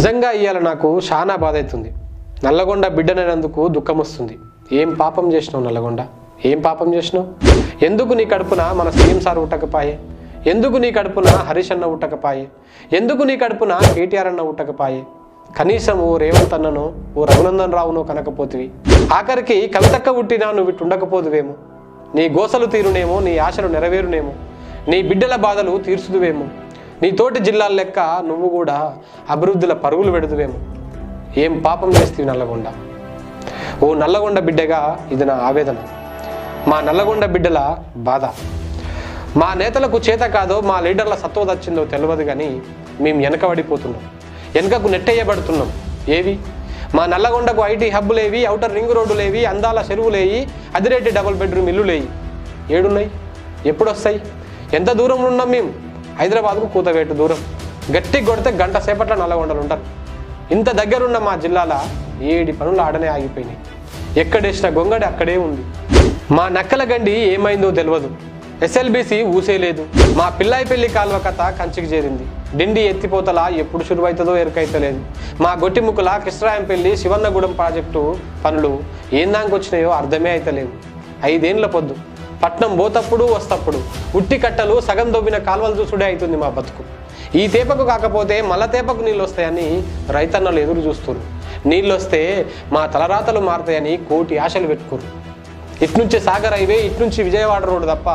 నిజంగా ఇయ్యాల నాకు చాలా బాధ అవుతుంది. నల్లగొండ బిడ్డనైనందుకు దుఃఖం వస్తుంది. ఏం పాపం చేసినావు నల్లగొండ? ఏం పాపం చేసినావు? ఎందుకు నీ కడుపున మన సీఎం సార్ ఉట్టకపాయే? ఎందుకు నీ కడుపున హరీష్ అన్న ఉట్టకపాయే? ఎందుకు నీ కడుపున కేటీఆర్ అన్న ఉట్టకపాయే? కనీసం ఓ రేవంత్ అన్ననో ఓ రఘునందన్ రావునో కనకపోతివి. ఆఖరికి కవితక్క పుట్టినా నువ్వు ఇటు ఉండకపోదువేమో. నీ గోసలు తీరునేమో, నీ ఆశలు నెరవేరునేమో, నీ బిడ్డల బాధలు తీర్చుదువేమో. నీ తోటి జిల్లాల లెక్క నువ్వు కూడా అభివృద్ధిల పరుగులు పెడుదువేమో. ఏం పాపం చేస్తీవి నల్లగొండ? ఓ నల్లగొండ బిడ్డగా ఇది నా ఆవేదన, మా నల్లగొండ బిడ్డల బాధ. మా నేతలకు చేత కాదో, మా లీడర్ల సత్వ వచ్చిందో తెలియదు కానీ మేము వెనకబడిపోతున్నాం, వెనకకు నెట్టేయబడుతున్నాం. ఏవి? మా నల్లగొండకు ఐటీ హబ్బులేవి, ఔటర్ రింగ్ రోడ్డులేవి, అందాల చెరువులేవి, అదిరేటి డబుల్ బెడ్రూమ్ ఇల్లులేవి. ఏడున్నాయి? ఎప్పుడు వస్తాయి? ఎంత దూరంలో ఉన్నాం మేము? హైదరాబాద్కు కూతవేటు దూరం. గట్టి కొడితే గంట సేపట్లో నల్లగొండలు ఉంటారు. ఇంత దగ్గరున్న మా జిల్లాల 7 పనులు ఆడనే ఆగిపోయినాయి. ఎక్కడేసిన గొంగడి అక్కడే ఉంది. మా నక్కల గండి ఏమైందో తెలియదు. ఎస్ఎల్బిసి ఊసేలేదు. మా పిల్లాయిపల్లి కాలువ కథ కంచికి చేరింది. డిండి ఎత్తిపోతల ఎప్పుడు శురువైతుందో ఎరుకైతలేదు. మా గొట్టిముక్కల కృష్ణరాయంపల్లి శివన్నగూడెం ప్రాజెక్టు పనులు ఏందాకొచ్చినాయో అర్థమే అయితలేవు. 5 ఏళ్ల పొద్దు పట్నం పోతప్పుడు వస్తప్పుడు ఉట్టి కట్టలు సగం దొవ్విన కాలువలు చూసుడే అవుతుంది మా బతుకు. ఈ తేపకు కాకపోతే మళ్ళా తేపకు నీళ్ళు వస్తాయని రైతన్నలు ఎదురు చూస్తున్నారు. నీళ్ళు వస్తే మా తలరాతలు మారుతాయని కోటి ఆశలు పెట్టుకోరు. ఇట్నుంచి సాగర్ హైవే, ఇట్నుంచి విజయవాడ రోడ్డు తప్ప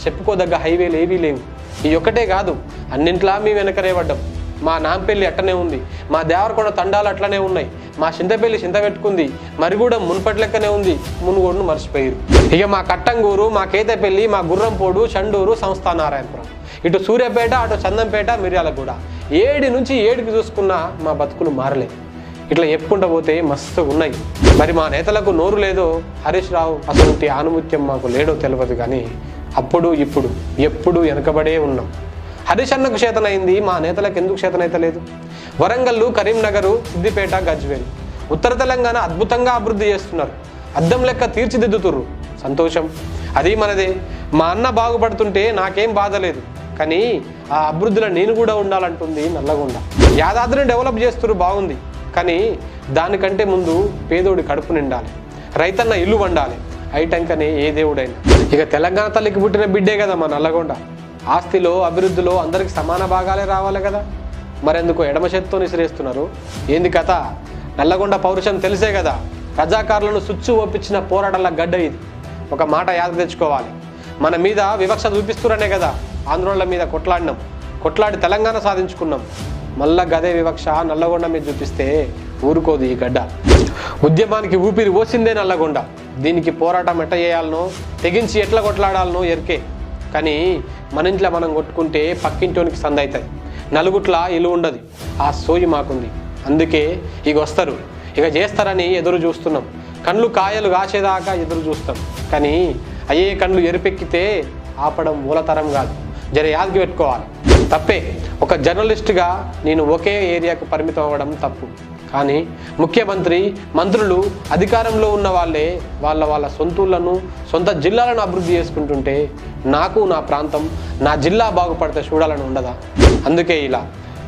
చెప్పుకోదగ్గ హైవేలు ఏవీ లేవు. ఈ ఒక్కటే కాదు, అన్నింట్లా మేము వెనకనే పడ్డాం. మా నాంపల్లి అట్టనే ఉంది, మా దేవరకొండ తండాలు అట్లనే ఉన్నాయి, మా చింతపల్లి చింత పెట్టుకుంది, మరిగూడెం మున్పటి లెక్కనే ఉంది, మునుగోడును మర్చిపోయారు. ఇక మా కట్టంగూరు, మా కేతపల్లి, మా గుర్రంపోడు, చండూరు, సంస్థానారాయణపురం, ఇటు సూర్యాపేట, అటు చందంపేట, మిర్యాలగూడ, 7 నుంచి 7కి చూసుకున్నా మా బతుకులు మారలే. ఇట్లా చెప్పుకుంటూ పోతే మస్తు ఉన్నాయి. మరి మా నేతలకు నోరు లేదో, హరీష్ రావు అసలు ఆనుమత్యం మాకు లేడో తెలియదు కానీ అప్పుడు ఇప్పుడు ఎప్పుడు వెనకబడే ఉన్నాం. హరీష్ అన్నకు చేతనైంది, మా నేతలకు ఎందుకు చేతనైతలేదు? వరంగల్లు, కరీంనగరు, సిద్దిపేట, గజ్వేల్, ఉత్తర తెలంగాణ అద్భుతంగా అభివృద్ధి చేస్తున్నారు. అద్దం లెక్క తీర్చిదిద్దుతుర్రు. సంతోషం, అది మనదే. మా అన్న బాగుపడుతుంటే నాకేం బాధ లేదు. కానీ ఆ అభివృద్ధిలో నేను కూడా ఉండాలంటుంది నల్లగొండ. యాదాద్రిని డెవలప్ చేస్తున్నారు, బాగుంది. కానీ దానికంటే ముందు పేదోడి కడుపు నిండాలి, రైతన్న ఇల్లు వండాలి. ఐటంకనే ఏ దేవుడైనా. ఇక తెలంగాణ తల్లికి పుట్టిన బిడ్డే కదా మా నల్లగొండ. ఆస్తిలో, అభివృద్ధిలో అందరికి సమాన భాగాలే రావాలి కదా. మరెందుకు ఎడమ చేత్తో నిసిరేస్తున్నారు? ఏంది కథ? నల్లగొండ పౌరుషం తెలిసే కదా. రజాకారులను సుచ్చు ఒప్పించిన పోరాటాల గడ్డ ఇది. ఒక మాట యాద తెచ్చుకోవాలి, మన మీద వివక్ష చూపిస్తురనే కదా ఆంధ్రోళ్ళ మీద కొట్లాడి తెలంగాణ సాధించుకున్నాం. మళ్ళా గదే వివక్ష నల్లగొండ మీద చూపిస్తే ఊరుకోదు ఈ గడ్డ. ఉద్యమానికి ఊపిరి పోసిందే నల్లగొండ. దీనికి పోరాటం ఎట్లా చేయాలనో, తెగించి ఎట్లా కొట్లాడాలనో ఎరికే. కానీ మన ఇంట్లో మనం కొట్టుకుంటే పక్కింటోనికి సంద అవుతుంది, నలుగుట్ల ఇల్లు ఉండదు. ఆ సోయి మాకుంది. అందుకే ఇక వస్తారు, ఇక చేస్తారని ఎదురు చూస్తున్నాం. కళ్ళు కాయలు కాసేదాకా ఎదురు చూస్తాం. కానీ అయ్యే కళ్ళు ఎరిపెక్కితే ఆపడం మూలతరం కాదు. జర యాదకి పెట్టుకోవాలి. తప్పే, ఒక జర్నలిస్టుగా నేను ఒకే ఏరియాకు పరిమితం అవ్వడం తప్పు. కానీ ముఖ్యమంత్రి, మంత్రులు, అధికారంలో ఉన్న వాళ్ళే వాళ్ళ సొంతూళ్ళను, సొంత జిల్లాలను అభివృద్ధి చేసుకుంటుంటే నాకు నా ప్రాంతం, నా జిల్లా బాగుపడితే చూడాలని ఉండదా? అందుకే ఇలా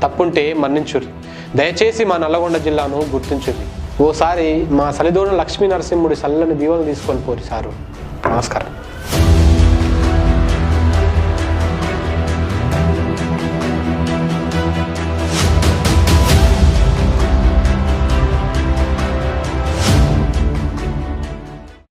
తప్పుంటే మన్నించుర్రి. దయచేసి మా నల్లగొండ జిల్లాను గుర్తించుర్రి. ఓసారి మా సలిదోన లక్ష్మీ నరసింహుడి సల్లని దీవెనలు తీసుకొని పోరి సారు. నమస్కారం.